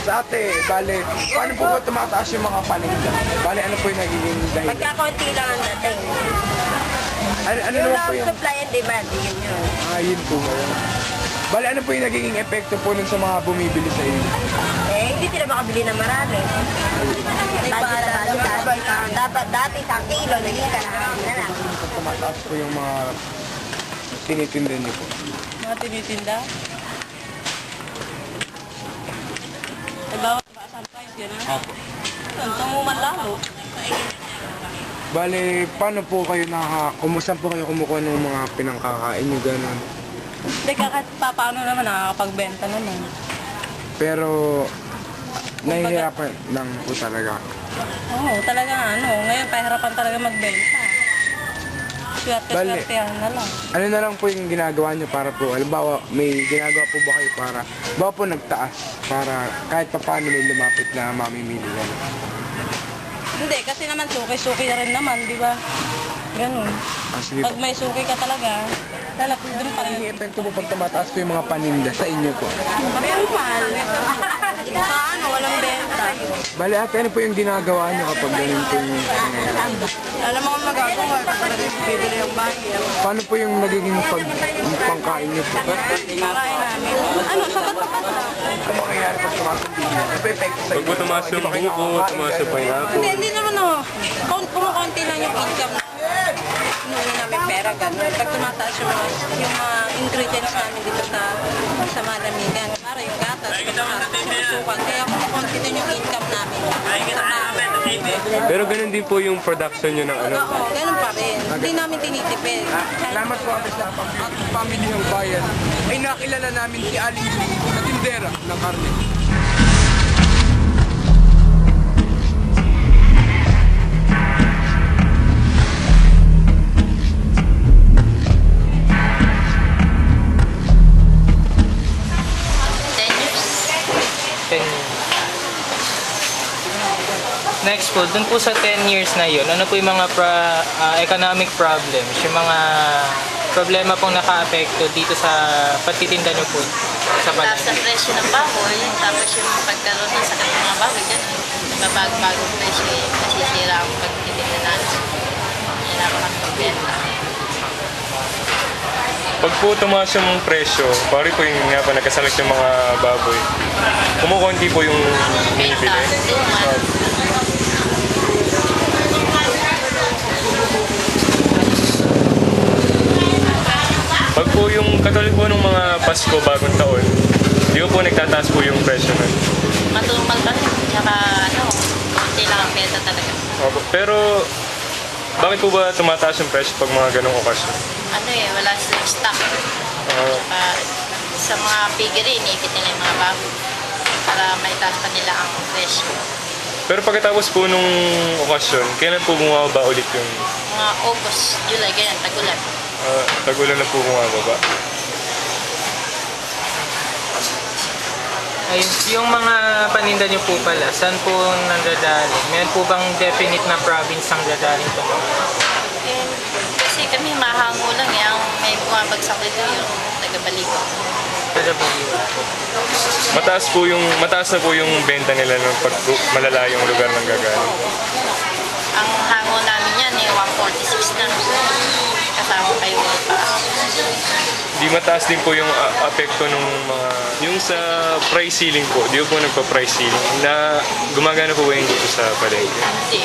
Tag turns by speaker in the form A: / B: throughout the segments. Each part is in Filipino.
A: Ate, bale, paano po ba tumataas yung mga paninda? Bale, ano po yung nagiging dahilan?
B: Pagkakonti lang ang dating.
A: Ano
B: Yung
A: naman
B: lang
A: po yung...
B: supply and demand, yun yun.
A: Yun po ngayon. Bale, ano po yung nagiging epekto po nun sa mga bumibili sa inyo?
B: Hindi sila makabili ng marami. Dapat dati sa kilo, naging kalahati na lang.
A: Pag tumataas po yung mga tinitinda niyo po.
C: Mga tinitinda? Bawat taas ang price, gano'n?
A: Apo.
C: Tumuman lalo.
A: Bale, paano po kayo kumusta po kayo kumukuha ng mga pinangkakain niyo gano'n?
C: Hindi, kahit paano naman, nakakapagbenta naman.
A: Pero, nahihirapan lang po talaga.
C: Oo, talaga ngayon pahirapan talaga magbenta. Swerte-swertehan na lang.
A: Ano na lang po yung ginagawa niyo para po, halimbawa, may ginagawa po ba kayo para, bawa po nagtaas, para kahit pa paano may lumapit na mamimili gano'n?
C: Hindi, kasi naman suki-suki na rin naman, di ba? Ganun.
A: Sige
C: Pag
A: po.
C: may suki ka talaga, lalapit doon pa rin.
A: Ang epekto po pag tumataas po yung mga paninda sa inyo po.
C: Meron mahal. Walang benta.
A: Bale ate, ano po yung ginagawa niyo kapag ganun po yung nangyayari?
C: Alam mo kung magagawa, kasi bibili yung bahay.
A: Paano po yung nagiging pangkain niyo po?
C: Makain namin. Sapat-sapat lang.
A: Ano mangyayari pag tumaas ang bilhin? Ano po epekto sa
D: Pag
A: inyo?
D: po tumaas yung buko, tumaas yung pineapple.
C: Hindi naman kumukunti lang yung income. Inuwi namin pera, gano'n. Pag tumataas yung mga ingredients namin dito sa malamigan. Para yung gatas, susukan. Kaya kumukunti din yung income namin.
D: Pero ganun din po yung production nyo ng ano.
C: Oo, ganun pa rin. Hindi namin tinitipid.
A: Salamat po ate sa pamilihang bayan. Ay nakilala namin si Aling na tindera ng karne.
E: Next po, dun po sa 10 years na yun, ano po yung mga economic problems, yung mga problema pong naka-apekto dito sa pagtitinda nyo po sa
F: Taas
E: palengke?
F: sa presyo ng baboy, tapos yung pagkaroon ng sakit ng mga baboy, ganun. Bago-bagong presyo, masisira ang pagtitinda natin. Yan ako kami magbenta.
D: Pag po tumaas yung presyo, pari po yung nga pa nagkasalag yung mga baboy, kumukunti po yung
F: Benta,
D: binibili.
F: tuman.
D: Pag po yung katulad po ng mga Pasko, bagong taon, di po nagtataas po yung presyo nun.
F: Matumal pa rin. Tsaka konti lang ang benta talaga.
D: Opo. Pero, bakit po ba tumataas yung presyo pag mga ganong okasyon?
F: Wala silang stock. Tsaka sa mga piggery, iniipit nila yung mga baboy para maitaas pa nila ang presyo.
D: Pero pagkatapos po nung okasyon, kailan po bumaba ulit yung
F: Mga August, July, ganyan, tagulan.
D: tagulan na po bumababa?
E: Ayun, yung mga paninda nyo po pala, saan po nanggagaling? Meron po bang definite na province ang gagaling po?
F: Kasi kami mahango lang ang may bumabagsak dito yung taga-Baligo.
E: Taga-Baliwa.
D: Mataas na po yung benta nila nung pag malala yung lugar ng gagaling.
F: Ang hango namin yan, 146 na. Kasama kayo pa.
D: Di mataas din po yung apekto ng mga... Yung sa price ceiling po, di po nagpa-price ceiling na gumagana po ba yung dito sa palengke?
F: Hindi.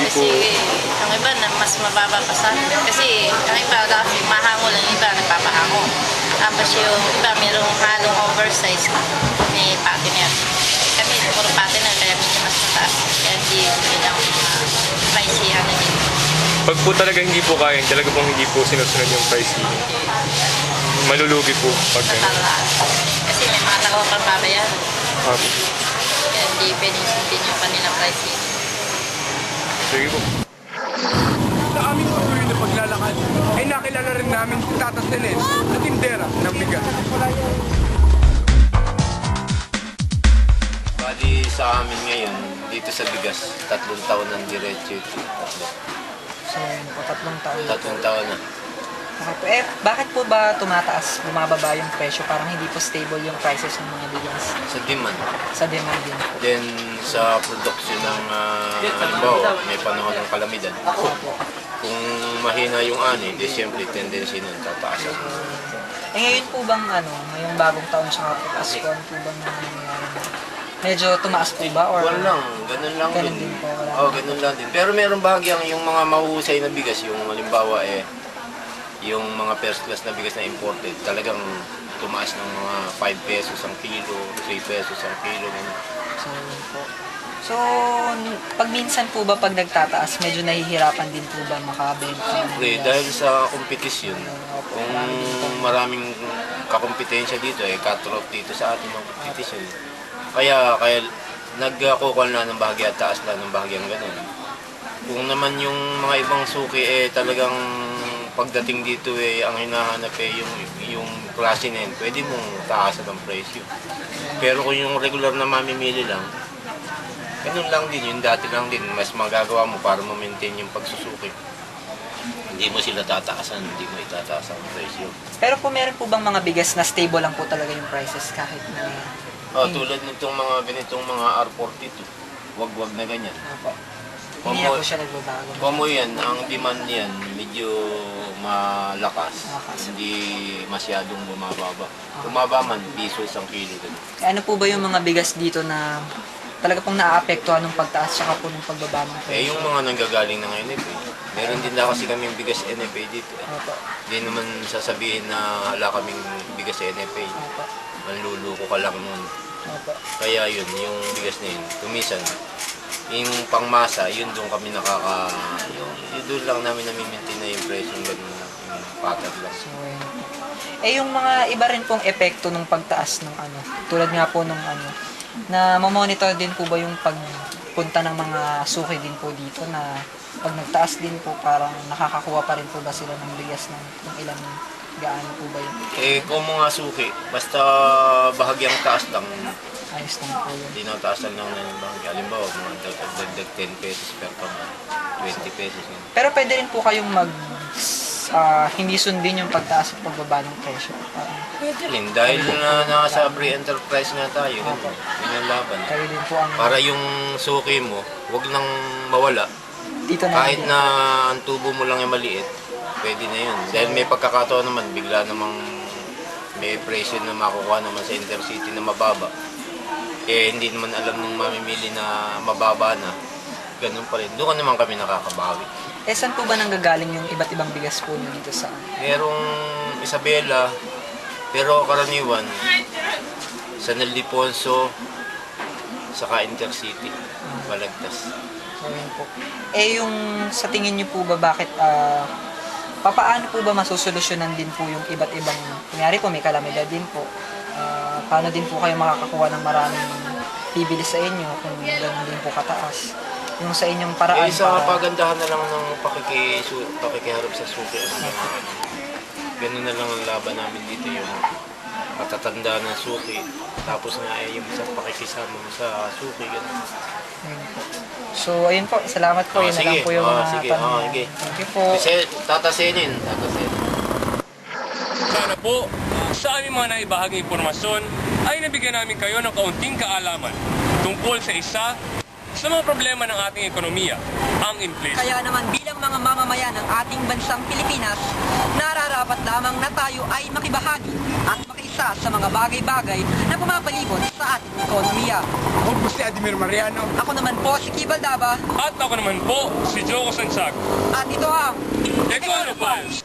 F: Kasi ang iba na mas mababa pa sa amin. Kasi ang iba kasi mahango lang, iba nagpapahango. Tapos yung iba mayroong halong oversize, may patiner. Kami puro patiner kaya medyo mas mataas. Kaya hindi bilang pricey ano dito.
D: Pag po talaga hindi po kaya, talaga pong hindi po sinusunod yung price ceiling. Malulugi po pag gano'n.
F: Kasi may mga tao pang babayaran.
D: Opo.
F: Kaya hindi pwedeng sundin yung kanilang pricing.
D: Sige po.
A: Sa aming patuloy na paglalakad, ay nakilala rin namin si Tata Tenes na tindera ng bigas.
G: Bali sa amin ngayon, dito sa bigas, 3 taon ng diretso ito.
E: So, 3 taon.
G: 3 taon na.
H: Okay po. Bakit po ba tumataas, bumababa yung presyo? Parang hindi po stable yung prices ng mga bigas
G: Sa demand.
H: sa demand din po.
G: Then sa production ng halimbawa, may panahon ng kalamidad. Kung mahina yung ani, di siyempre tendency nun tataas ang
H: Ngayon po bang ngayong bagong taon sa Pasko, ano po bang nangyayari? Medyo tumaas po ba? Or
G: Wala lang, ganun lang
H: Ganun
G: din.
H: din po, wala.
G: Oo, ganun lang din. Pero meron bahagyang yung mga mahuhusay na bigas, yung halimbawa yung mga first class na bigas na imported, talagang tumaas ng mga 5 pesos ang kilo, 3 pesos ang kilo. Ganun.
H: So, yun po. So, pag minsan po ba pag nagtataas, medyo nahihirapan din po ba makabenta?
G: Siyempre, dahil sa kompetisyon, kung maraming kakompetensya dito, cut-off dito sa ating mga kompetisyon. Kaya nagkukul na ng bahagya, taas lang ng bahagyang ganun. Kung naman yung mga ibang suki talagang pagdating dito ang hinahanap yung klase na yun, pwede mong taasan ng presyo. Pero kung yung regular na mamimili lang, ganun lang din, yung dati lang din, mas magagawa mo para ma-maintain yung pagsusuki. Hindi mo sila tataasan, hindi mo itataas ang presyo.
H: Pero po meron po bang mga bigas na stable lang po talaga yung prices kahit na...
G: Tulad nitong mga ganitong mga R42, wag-wag na ganyan.
H: Opo. Hindi na po siya nagbabago.
G: Como yan, ang demand niyan medyo malakas, hindi masyadong bumababa. Bumaba man, pesos ang kilo din.
H: Ano po ba yung mga bigas dito na talaga pong naaapektuhan ng pagtaas tsaka po ng pagbaba ng presyo?
G: Yung mga nanggagaling ng NFA, meron din na kasi kaming bigas NFA dito.
H: Opo.
G: Hindi naman sasabihin na wala kaming bigas NFA.
H: Opo.
G: Manluluko ka lang nun.
H: Opo.
G: Kaya yun, yung bigas na yun, tumisan. Yung pangmasa, yun doon kami yun doon lang namin nami-maintain na yung presyo, yung pattern lang.
H: So, yun po. Yung mga iba rin pong epekto ng pagtaas ng tulad nga po nung na mamonitor din po ba yung pagpunta ng mga suki din po dito na pag nagtaas din po parang nakakakuha pa rin po ba sila ng bigas ng kung ilang gaano po ba yun?
G: Kung mga suki, basta bahagyang taas lang,
H: Ayos lang po yun.
G: hindi na taasan lang na yung bahagya. Halimbawa, mga dagdag 10 pesos per pound, 20 pesos. Yun.
H: Pero pwede rin po kayong hindi sundin yung pagtaas at pagbaba ng presyo.
G: Pwede rin, dahil nasa free enterprise nga tayo, yun ang laban.
H: Kayo din po ang
G: Para yung suki mo, wag lang mawala.
H: dito na
G: Kahit na ang tubo mo lang ay maliit, pwede na yun. Dahil may pagkakataon naman, bigla namang may presyo na makukuha naman sa intercity na mababa. Hindi naman alam ng mamimili na mababa na. Ganun pa rin. Doon naman kami nakakabawi.
H: saan po ba nanggagaling yung iba't ibang bigas po nyo dito sa
G: Merong Isabela, pero karaniwan, sa Naldiponso, saka Intercity, Balagtas.
H: So, yun po. Yung sa tingin nyo po ba bakit papaano po ba masusolusyonan din po yung iba't ibang kunyari po may kalamidad din po paano din po kayo makakakuha ng maraming bibili sa inyo kung gano'n din po kataas yung sa inyong paraan
G: Sa pagandahan na lang ng pakikiharap sa suki. Ganun na lang ang laban namin dito, yung matatanda ng suki. Tapos nga yung isang pakikisama mo sa suki. Ganun.
H: Ayun po. So ayun po, salamat po. Yun na lang po yung mga tanong.
G: Sige.
H: Thank you po.
G: Kasi tatasenin.
D: Sana po, sa aming mga naibahaging impormasyon ay nabigyan namin kayo ng kaunting kaalaman tungkol sa isa sa mga problema ng ating ekonomiya, ang inflation.
I: Kaya naman bilang mga mamamayan ng ating bansang Pilipinas, nararapat lamang na tayo ay makibahagi at makiisa sa mga bagay-bagay na pumapalibot sa ating ekonomiya.
A: Ako po si Admir Mariano.
I: Ako naman po si Kibal Daba
D: At ako naman po, si Joko Sansag.
I: at ito ang
D: Econo Pulse.